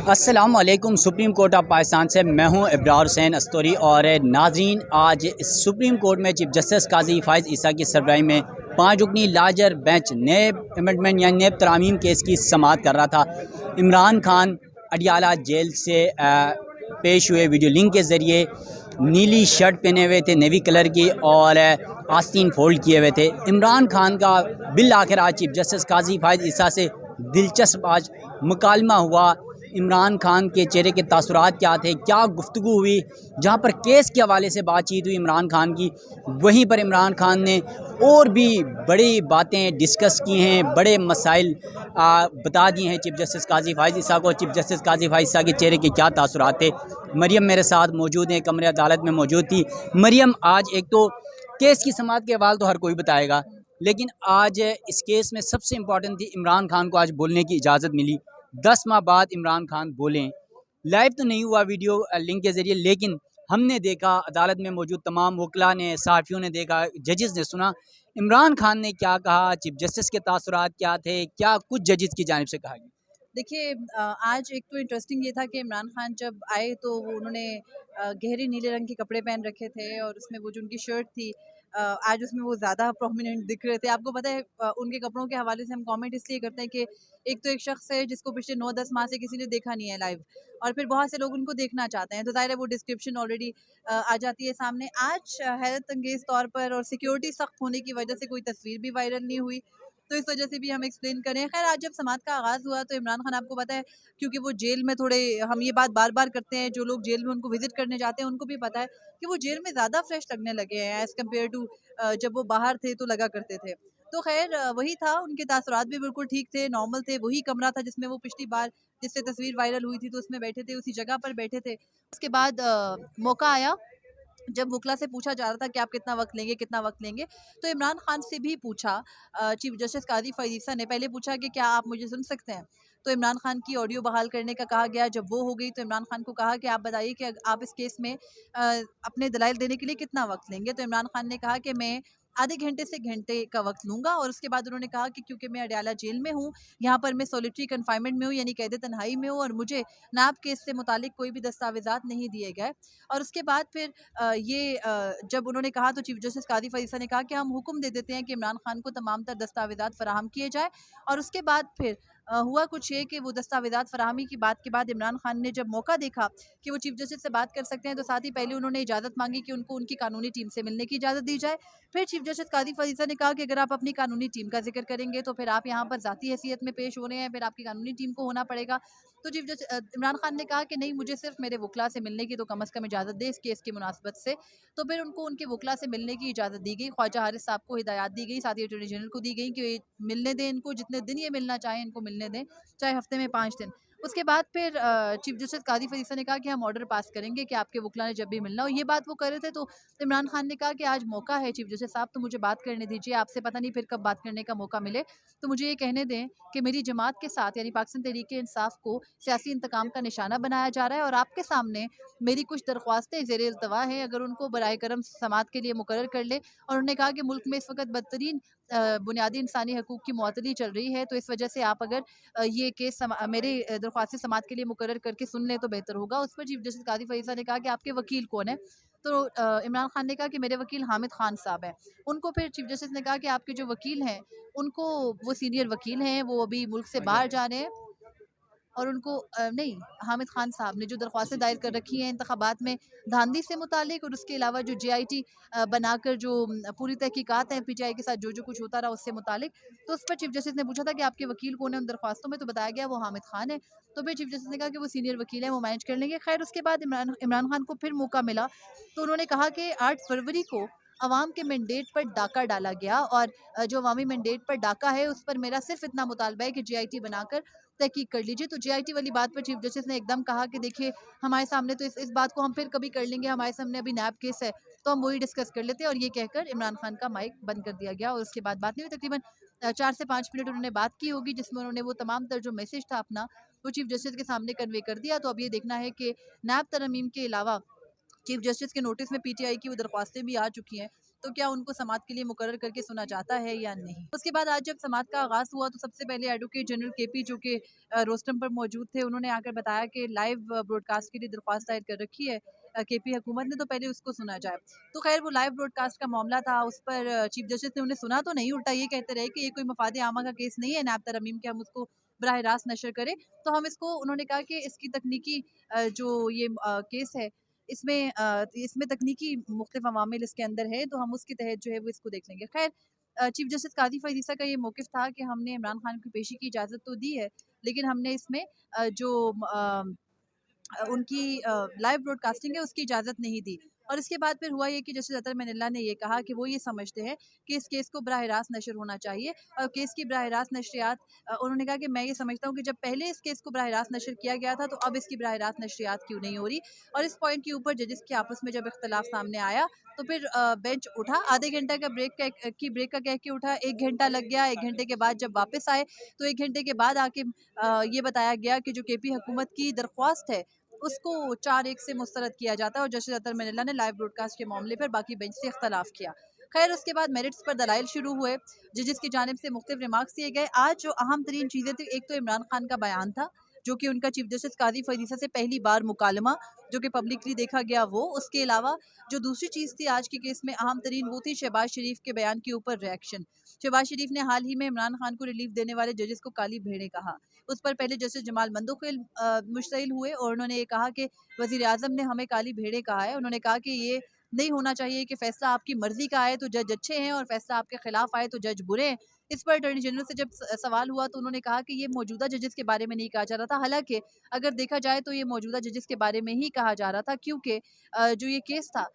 अस्सलाम वालेकुम। Supreme court of Pakistan से मैं हूं इब्रार हुसैन अस्तोरी। और नाजरीन, आज सुप्रीम कोर्ट में चीफ जस्टिस काजी फ़ाइज़ ईसा की सरबराही में 5 रुकनी लार्जर बेंच नेब अमेंडमेंट या नेब तरामीम केस की समाअत कर रहा था। इमरान खान अडियाला जेल से पेश हुए वीडियो लिंक के ज़रिए। नीली शर्ट पहने हुए थे, नेवी कलर की, और आस्तीन फोल्ड किए हुए थे। इमरान खान का बिल आखिर आज चीफ जस्टिस काजी फ़ाइज़ ईसा से दिलचस्प आज मुकालमा हुआ। इमरान खान के चेहरे के तासुरात क्या थे, क्या गुफ्तगू हुई। जहाँ पर केस के हवाले से बातचीत हुई इमरान खान की, वहीं पर इमरान खान ने और भी बड़ी बातें डिस्कस की हैं, बड़े मसाइल बता दिए हैं चीफ जस्टिस काजी फ़ाइज़ ईसा को। चीफ जस्टिस काजी फ़ाइज़ ईसा के चेहरे के क्या तासुरात थे। मरियम मेरे साथ मौजूद हैं, कमरे अदालत में मौजूद थी। मरियम, आज एक तो केस की समाअत के हवाले तो हर कोई बताएगा, लेकिन आज इस केस में सबसे इम्पॉर्टेंट थी इमरान खान को आज बोलने की इजाज़त मिली। 10 माह बाद इमरान खान बोलें। लाइव तो नहीं हुआ वीडियो लिंक के ज़रिए, लेकिन हमने देखा, अदालत में मौजूद तमाम वकला ने, सहाफ़ियों ने देखा, जजेस ने सुना इमरान खान ने क्या कहा, चीफ जस्टिस के तासुरात क्या थे, क्या कुछ जजेस की जानिब से कहा गया। देखिए, आज एक तो इंटरेस्टिंग ये था कि इमरान खान जब आए तो वो उन्होंने गहरे नीले रंग के कपड़े पहन रखे थे और उसमें वो जो उनकी शर्ट थी, आज उसमें वो ज़्यादा प्रोमिनेंट दिख रहे थे। आपको पता है, उनके कपड़ों के हवाले से हम कमेंट इसलिए करते हैं कि एक तो एक शख्स है जिसको पिछले 9-10 माह से किसी ने देखा नहीं है लाइव, और फिर बहुत से लोग उनको देखना चाहते हैं, तो ज़ाहिर है वो डिस्क्रिप्शन ऑलरेडी आ जाती है सामने। आज हैरत अंगेज़ तौर पर और सिक्योरिटी सख्त होने की वजह से कोई तस्वीर भी वायरल नहीं हुई, तो इस वजह से भी हम एक्सप्लेन करें। खैर, आज जब समाअत का आगाज़ हुआ तो इमरान खान, आपको पता है, क्योंकि वो जेल में थोड़े, हम ये बात बार-बार करते हैं, जो लोग जेल में उनको विज़िट करने जाते हैं उनको भी पता है कि वो जेल में ज़्यादा फ्रेश लगने लगे हैं एज़ कम्पेयर टू जब वो बाहर थे तो लगा करते थे। तो खैर, वही था, उनके तासुरात भी बिल्कुल ठीक थे, नॉर्मल थे। वही कमरा था जिसमें वो पिछली बार जिससे तस्वीर वायरल हुई थी तो उसमें बैठे थे, उसी जगह पर बैठे थे। उसके बाद मौका आया जब वकला से पूछा जा रहा था कि आप कितना वक़्त लेंगे, कितना वक़्त लेंगे? तो इमरान खान से भी पूछा, चीफ जस्टिस काज़ी फ़ाइज़ ईसा ने पहले पूछा कि क्या आप मुझे सुन सकते हैं? तो इमरान खान की ऑडियो बहाल करने का कहा गया। जब वो हो गई तो इमरान खान को कहा कि आप बताइए कि आप इस केस में अपने दलाइल देने के लिए कितना वक़्त लेंगे? तो इमरान खान ने कहा कि मैं आधे घंटे से घंटे का वक़्त लूँगा, और उसके बाद उन्होंने कहा कि क्योंकि मैं अडयाला जेल में हूँ, यहाँ पर मैं सॉलिटरी कन्फाइनमेंट में हूँ, यानी कैद तन्हाई में हूँ, और मुझे नाब केस से मुतालिक कोई भी दस्तावेज़ात नहीं दिए गए। और उसके बाद फिर जब उन्होंने कहा तो चीफ जस्टिस कादी फ़रीसा ने कहा कि हम हुक्म दे देते हैं कि इमरान खान को तमाम तर दस्तावेज़ात फ़राहम किए जाए। और उसके बाद फिर हुआ कुछ ये कि वो दस्तावेज़ात फ़राहमी की बात के बाद इमरान खान ने जब मौका देखा कि वो चीफ जस्टिस से बात कर सकते हैं, तो साथ ही पहले उन्होंने इजाज़त मांगी कि उनको उनकी कानूनी टीम से मिलने की इजाज़त दी जाए। फिर चीफ जस्टिस कादी फ़रीसा ने कहा कि अगर आप अपनी कानूनी टीम का जिक्र करेंगे तो फिर आप यहाँ पर ज़ाती हैसियत में पेश हो रहे हैं, फिर आपकी कानूनी टीम को होना पड़ेगा। तो चीफ जस्टिस इमरान खान ने कहा कि नहीं, मुझे सिर्फ मेरे वकला से मिलने की तो कम अज़ कम इजाज़त दे इस केस की मुनासबत से। तो फिर उनको उनके वकला से मिलने की इजाज़त दी गई। ख्वाजा हारिस साहब को हिदायत दी गई, साथ ही अटॉर्नी जनरल को दी गई कि मिलने दें इनको, जितने दिन ये मिलना चाहें इनको मिलने दें, चाहे हफ्ते में 5 दिन। उसके बाद फिर चीफ जस्टिस कादी फ़रीसा ने कहा कि हम ऑर्डर पास करेंगे कि आपके वकला ने जब भी मिलना हो। ये बात वो कर रहे थे, तो इमरान खान ने कहा कि आज मौका है चीफ जस्टिस साहब, तो मुझे बात करने दीजिए, आपसे पता नहीं फिर कब बात करने का मौका मिले। तो मुझे ये कहने दें कि मेरी जमात के साथ, यानी पाकिस्तान तहरीक-ए-इंसाफ को सियासी इंतकाम का निशाना बनाया जा रहा है, और आपके सामने मेरी कुछ दरख्वास्तें ज़ेर इल्तवा हैं, अगर उनको बराए करम समाअत के लिए मुकर्रर कर लें। और उन्होंने कहा कि मुल्क में इस वक्त बदतरीन बुनियादी इंसानी हकूक़ की मुअत्तली चल रही है, तो इस वजह से आप अगर ये केस मेरी दरख्वास्त समाअत के लिए मुकर्रर करके सुन लें तो बेहतर होगा। उस पर चीफ जस्टिस कादी फ़रीसा ने कहा कि आपके वकील कौन है? तो इमरान खान ने कहा कि मेरे वकील हामिद खान साहब हैं। उनको फिर चीफ जस्टिस ने कहा कि आपके जो वकील हैं, उनको, वो सीनियर वकील हैं, वो अभी मुल्क से बाहर जा रहे हैं, और उनको नहीं, हामिद खान साहब ने जो दरख्वास्तें दायर कर रखी हैं इंतखाबात में धांधली से मुतालिक, और उसके अलावा जो JIT बनाकर जो पूरी तहकीकात हैं PTI के साथ, जो कुछ होता रहा उससे मुतालिक। तो उस पर चीफ जस्टिस ने पूछा था कि आपके वकील कौन है उन दरख्वास्तों में, तो बताया गया वो हामिद खान है। तो फिर चीफ जस्टिस ने कहा कि वो सीनियर वकील हैं, वो मैनेज कर लेंगे। खैर, उसके बाद इमरान इमरान खान को फिर मौका मिला, तो उन्होंने कहा कि 8 फरवरी को अवाम के मैंडेट पर डाका डाला गया, और जो अवामी मैंडेट पर डाका है उस पर मेरा सिर्फ इतना मुतालबा है कि JIT बनाकर तहकीक कर लीजिए। तो JIT वाली बात पर चीफ जस्टिस ने एकदम कहा कि देखिए, हमारे सामने तो इस बात को हम फिर कभी कर लेंगे, हमारे सामने अभी नैब केस है, तो हम वही डिस्कस कर लेते हैं। और ये कहकर इमरान खान का माइक बंद कर दिया गया, और उसके बाद बात नहीं हुई। तकरीबन 4 से 5 मिनट उन्होंने बात की होगी, जिसमें उन्होंने वो तमाम तर जो मैसेज था अपना, वो चीफ जस्टिस के सामने कन्वे कर दिया। तो अब ये देखना है कि नैब तरमीम के अलावा चीफ जस्टिस के नोटिस में PTI की वो दरख्वास्तें भी आ चुकी हैं, तो क्या उनको समाअत के लिए मुकर्रर करके सुना जाता है या नहीं। उसके बाद आज जब समाअत का आगाज़ हुआ तो सबसे पहले एडवोकेट जनरल केपी जो कि रोस्टम पर मौजूद थे, उन्होंने आकर बताया कि लाइव ब्रॉडकास्ट के लिए दरख्वास्त दायर कर रखी है केपी हुकूमत ने, तो पहले उसको सुना जाए। तो खैर वो लाइव ब्रॉडकास्ट का मामला था, उस पर चीफ जस्टिस ने उन्हें सुना तो नहीं, उल्टा ये कहते रहे कि ये कोई मफाद आमा का केस नहीं है नैब तरमीम के, हम उसको बराह रास्त नशर करें। तो हम इसको, उन्होंने कहा कि इसकी तकनीकी जो ये केस है, इसमें तकनीकी मुख्तलिफ अवामिल इसके अंदर है, तो हम उसके तहत जो है वो इसको देख लेंगे। खैर चीफ जस्टिस काजी फैज़ ईसा का ये मौक़िफ़ था कि हमने इमरान खान की पेशी की इजाज़त तो दी है, लेकिन हमने इसमें उनकी लाइव ब्रॉडकास्टिंग है उसकी इजाज़त नहीं दी। और इसके बाद फिर हुआ ये कि जस्टिस अतर मनिल्ला ने ये कहा कि वो ये समझते हैं कि इस केस को बराह रास्त नशर होना चाहिए, और केस की बराह रास्त नशरियात, उन्होंने कहा कि मैं ये समझता हूँ कि जब पहले इस केस को बराह रास्त नशर किया गया था तो अब इसकी बराह रास्त नशरियात क्यों नहीं हो रही। और इस पॉइंट के ऊपर जजिस के आपस में जब इख्तलाफ सामने आया तो फिर बेंच उठा, आधे घंटे का ब्रेक का कह के उठा, 1 घंटा लग गया। 1 घंटे के बाद जब वापस आए तो 1 घंटे के बाद आके ये बताया गया कि जो केपी हुकूमत की दरख्वास्त है उसको 4-1 से मुस्तरद किया जाता है, और जस्टिस अतर मनिल्ला ने लाइव ब्रॉडकास्ट के मामले पर बाकी बेंच से इख्तलाफ किया। खैर उसके बाद मेरिट्स पर दलाइल शुरू हुए, जजिस की जानिब से मुख्तलिफ रिमार्क्स दिए गए। आज जो अहम तरीन चीज़ें थी, एक तो इमरान खान का बयान था जो कि उनका चीफ जस्टिस काजी फैज़ ईसा से पहली बार मुकालमा जो कि पब्लिकली देखा गया वो। उसके अलावा जो दूसरी चीज़ थी आज के केस में अहम तरीन, वो थी शहबाज शरीफ के बयान के ऊपर रिएक्शन। शहबाज शरीफ ने हाल ही में इमरान खान को रिलीफ देने वाले जजेस को काली भेड़ें कहा। उस पर पहले जस्टिस जमाल मंदोखिल मुश्तइल हुए और उन्होंने ये कहा कि वज़ीर आज़म ने हमें काली भेड़ें कहा है। उन्होंने कहा कि ये नहीं होना चाहिए कि फैसला आपकी मर्जी का आए तो जज अच्छे हैं और फैसला आपके खिलाफ आए तो जज बुरे हैं। इस पर अटॉर्नी जनरल से जब सवाल हुआ तो उन्होंने कहा कि ये मौजूदा जजेस के बारे में नहीं कहा जा रहा था। हालांकि अगर देखा जाए तो ये मौजूदा जजेस के बारे में ही कहा जा रहा था, क्योंकि जो ये केस था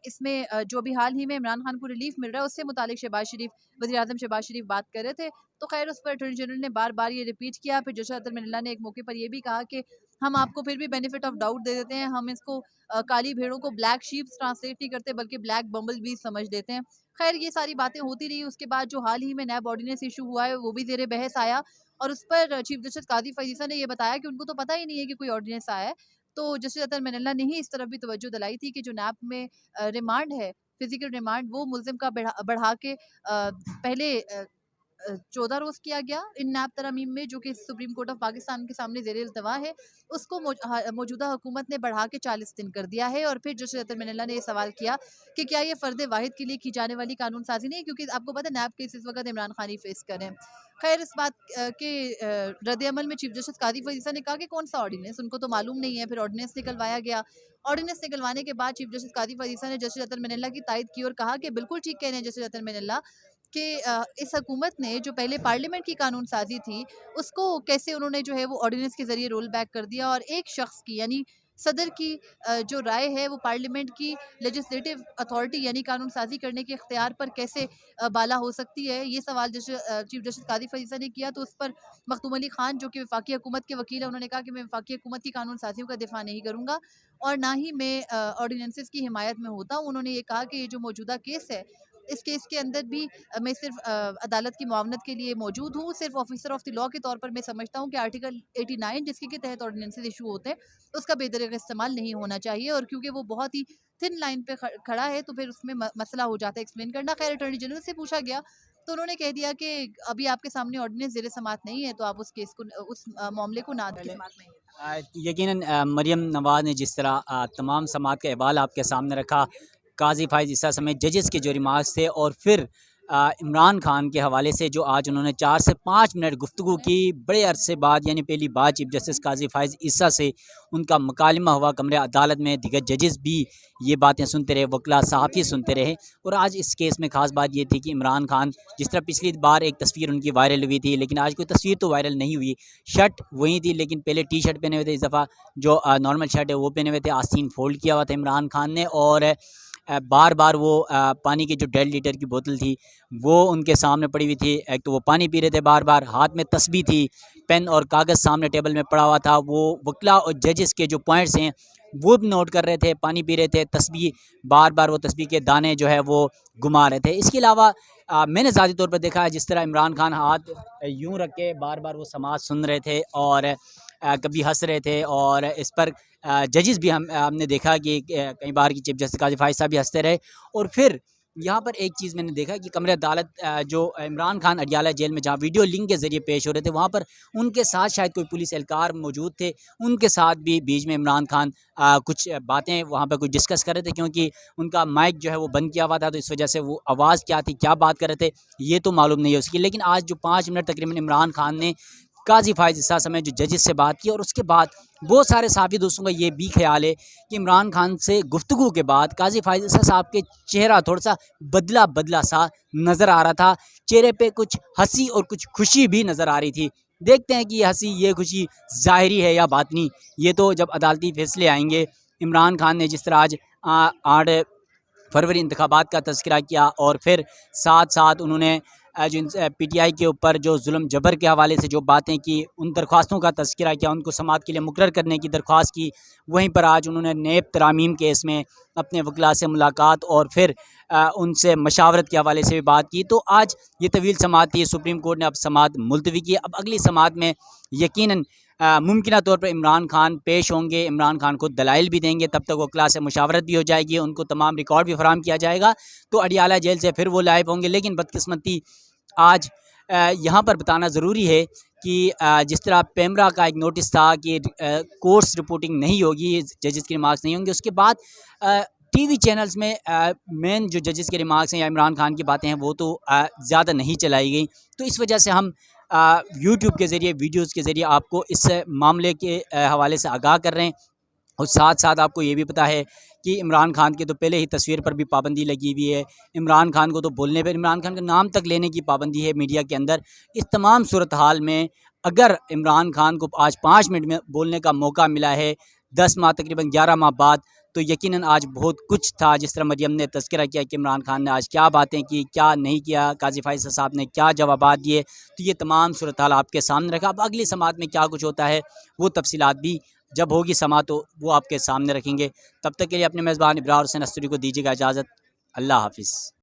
इसमें जो अभी हाल ही में इमरान खान को रिलीफ मिल रहा है उससे मुतालिक शहबाज शरीफ, वज़ीर आज़म शहबाज शरीफ बात कर रहे थे। तो खैर उस पर अटॉर्नी जनरल ने बार बार ये रिपीट किया। फिर जस्टिस अतर मनिल्ला ने एक मौके पर यह भी कहा कि हम आपको फिर भी बेनिफिट ऑफ डाउट दे देते हैं, हम इसको काली भेड़ों को ब्लैक शीप्स ट्रांसलेट नहीं करते बल्कि ब्लैक बम्बल भी समझ देते हैं। खैर ये सारी बातें होती रही। उसके बाद जो हाल ही में नैब ऑर्डिनेंस इशू हुआ है वो भी ज़ेरे बहस आया, और उस पर चीफ जस्टिस काजी फैज़ ईसा ने यह बताया कि उनको तो पता ही नहीं है कि कोई ऑर्डिनेंस आया है। तो जस्टिस अतर मनिल्ला ने ही इस तरफ भी तवज्जो दिलाई थी कि जो नैब में रिमांड है, फिजिकल रिमांड, वो मुल्ज़िम का बढ़ा के पहले 14 रोज़ किया गया इन नैब तरमीम में, जो कि सुप्रीम कोर्ट ऑफ पाकिस्तान के सामने ज़ेरे इल्तवा है। उसको मौजूदा हुकूमत ने बढ़ा के 40 दिन कर दिया है। और फिर जस्टिस अतर मनिल्ला ने ये सवाल किया कि क्या ये फ़र्द वाहिद के लिए की जाने वाली कानून साजी नहीं है, क्योंकि आपको पता है नैब केस इस वक्त इमरान खान ही फेस कर रहे हैं। खैर इस बात के रद्द-ए-अमल में चीफ जस्टिस काजी फैज़ ईसा ने कहा कि कौन सा ऑर्डिनेंस, उनको तो मालूम नहीं है। फिर ऑर्डिनेंस निकलवाया गया। ऑर्डिनेंस निकलवाने के बाद चीफ जस्टिस काजी फैज़ ईसा ने जस्टिस अतर मनिल्ला की तायद की और कहा कि बिल्कुल ठीक कह रहे हैं जस्टिस अतर मनिल्ला कि इस हुकूमत ने जो पहले पार्लियामेंट की कानून साजी थी उसको कैसे उन्होंने जो है वो ऑर्डिनेंस के ज़रिए रोल बैक कर दिया, और एक शख्स की यानी सदर की जो राय है वो पार्लियामेंट की लेजिस्लेटिव अथॉरिटी यानी कानून साजी करने के इख्तियार पर कैसे बाला हो सकती है। ये सवाल चीफ जस्टिस काजी फैज़ ईसा ने किया। तो उस पर मखदूम अली खान जो कि वफाकी हुकूमत के वकील है, उन्होंने कहा कि मैं वफाकी हुकूमत की कानून साजियों का दिफा नहीं करूँगा और ना ही मैं ऑर्डिनेंसेस की हिमायत में होता हूँ। उन्होंने ये कहा कि ये जो मौजूदा केस है, इस केस के अंदर भी मैं सिर्फ अदालत की मुआवनत के लिए मौजूद हूँ, सिर्फ ऑफिसर ऑफ द लॉ के तौर पर मैं समझता हूँ कि आर्टिकल 89 जिसके के तहत ऑर्डिनेंसेस इशू होते हैं उसका बेदरग इस्तेमाल नहीं होना चाहिए, और क्योंकि वो बहुत ही थिन लाइन पे खड़ा है तो फिर उसमें मसला हो जाता है एक्सप्लेन करना। खैर अटॉर्नी जनरल से पूछा गया तो उन्होंने कह दिया कि अभी आपके सामने ऑर्डिनेंस ज़ेरे समाअत नहीं है, तो आप उस केस को, उस मामले को ना दें। यकीनन मरियम नवाज़ ने जिस तरह तमाम समाअत का अहवाल आपके सामने रखा, काजी फैज़ ईसा समेत जजेस के जो रिमार्क्स थे, और फिर इमरान खान के हवाले से जो आज उन्होंने 4 से 5 मिनट गुफ्तगू की, बड़े अरसे बाद, यानी पहली बार चीफ जस्टिस काजी फैज़ ईसा से उनका मुकालमा हुआ कमरे अदालत में। दिगर जजेस भी ये बातें सुनते रहे, वकला सहाफ़ी सुनते रहे। और आज इस केस में ख़ास बात ये थी कि इमरान खान, जिस तरह पिछली बार एक तस्वीर उनकी वायरल हुई थी, लेकिन आज कोई तस्वीर तो वायरल नहीं हुई, शर्ट वही थी लेकिन पहले टी शर्ट पहने हुए थे, इस दफ़ा जो नॉर्मल शर्ट है वो पहने हुए थे, आस्तीन फोल्ड किया हुआ था इमरान खान ने, और बार बार वो पानी की जो 1.5 लीटर की बोतल थी वो उनके सामने पड़ी हुई थी। एक तो वो पानी पी रहे थे, बार बार हाथ में तस्बीह थी, पेन और कागज़ सामने टेबल में पड़ा हुआ था। वो वकला और जजेस के जो पॉइंट्स हैं वो भी नोट कर रहे थे, पानी पी रहे थे, तस्बीह बार बार वो तस्बीह के दाने जो है वो घुमा रहे थे। इसके अलावा मैंने ज़ाती तौर पर देखा है जिस तरह इमरान खान हाथ यूँ रख के बार बार वो समाअत सुन रहे थे और कभी हंस रहे थे, और इस पर जजेस भी हमने देखा कि कई बार की चीफ जस्टिस काजी फैज़ साहब भी हंसते रहे। और फिर यहाँ पर एक चीज़ मैंने देखा कि कमरे अदालत जो इमरान खान अडियाला जेल में जहाँ वीडियो लिंक के ज़रिए पेश हो रहे थे, वहाँ पर उनके साथ शायद कोई पुलिस एहलकार मौजूद थे। उनके साथ भी बीच में इमरान खान कुछ बातें वहाँ पर कुछ डिस्कस कर रहे थे, क्योंकि उनका माइक जो है वो बंद किया हुआ था, तो इस वजह से वो आवाज़ क्या थी, क्या बात कर रहे थे, ये तो मालूम नहीं है उसकी। लेकिन आज जो 5 मिनट तकरीबन इमरान खान ने काज़ी फ़ाइज़ ईसा समय जो जजेस से बात की, और उसके बाद बहुत सारे साफ़ी दोस्तों का ये भी ख्याल है कि इमरान खान से गुफ्तगू के बाद काज़ी फ़ाइज़ ईसा साहब के चेहरा थोड़ा-सा बदला-बदला सा नज़र आ रहा था। चेहरे पे कुछ हँसी और कुछ खुशी भी नज़र आ रही थी। देखते हैं कि ये हँसी, ये खुशी ज़ाहिरी है या बातिनी, ये तो जब अदालती फ़ैसले आएँगे। इमरान खान ने जिस तरह आज 8 फरवरी इंतखाबात का तज़किरा किया, और फिर साथ-साथ उन्होंने जो पीटीआई के ऊपर जो जुल्म जबर के हवाले से जो बातें की, उन दरख्वास्तों का तज़किरा किया, उनको समाअत के लिए मुक़र्रर करने की दरख्वास्त की। वहीं पर आज उन्होंने नेब तरामीम केस में अपने वकीला से मुलाकात और फिर उनसे मशावरत के हवाले से भी बात की। तो आज ये तवील समाअत थी, सुप्रीम कोर्ट ने अब समाअत मुलतवी की। अब अगली समाअत में यकीनन मुमकिना तौर पर इमरान खान पेश होंगे, इमरान खान को दलाइल भी देंगे, तब तक वकीला से मुशावरत भी हो जाएगी, उनको तमाम रिकॉर्ड भी फराहम किया जाएगा, तो अडियाला जेल से फिर वो लाइव होंगे। लेकिन बदकिस्मती आज यहाँ पर बताना ज़रूरी है कि जिस तरह पेमरा का एक नोटिस था कि कोर्स रिपोर्टिंग नहीं होगी, जजेस की रिमार्क्स नहीं होंगे, उसके बाद टीवी चैनल्स में मेन जो जजेस के रिमार्क्स हैं या इमरान खान की बातें हैं वो तो ज़्यादा नहीं चलाई गई। तो इस वजह से हम यूट्यूब के ज़रिए, वीडियोज़ के ज़रिए आपको इस मामले के हवाले से आगाह कर रहे हैं। और साथ-साथ आपको ये भी पता है कि इमरान खान की तो पहले ही तस्वीर पर भी पाबंदी लगी हुई है। इमरान खान को तो बोलने पर, इमरान खान का नाम तक लेने की पाबंदी है मीडिया के अंदर। इस तमाम सूरत हाल में अगर इमरान खान को आज 5 मिनट में बोलने का मौका मिला है, 10 माह तकरीबन 11 माह बाद, तो यकीनन आज बहुत कुछ था। जिस तरह मरियम ने तज़किरा किया कि इमरान खान ने आज क्या बातें की, क्या नहीं किया, काज़ी फ़ाइज़ साहब ने क्या जवाबात दिए, तो ये तमाम सूरत हाल आपके सामने रखा। अब अगली समाअत में क्या कुछ होता है, वो तफ़सीलात भी जब होगी समाअत तो वो आपके सामने रखेंगे। तब तक के लिए अपने मेज़बान इब्रार हुसैन अस्तरी को दीजिएगा इजाज़त। अल्लाह हाफ़िज़।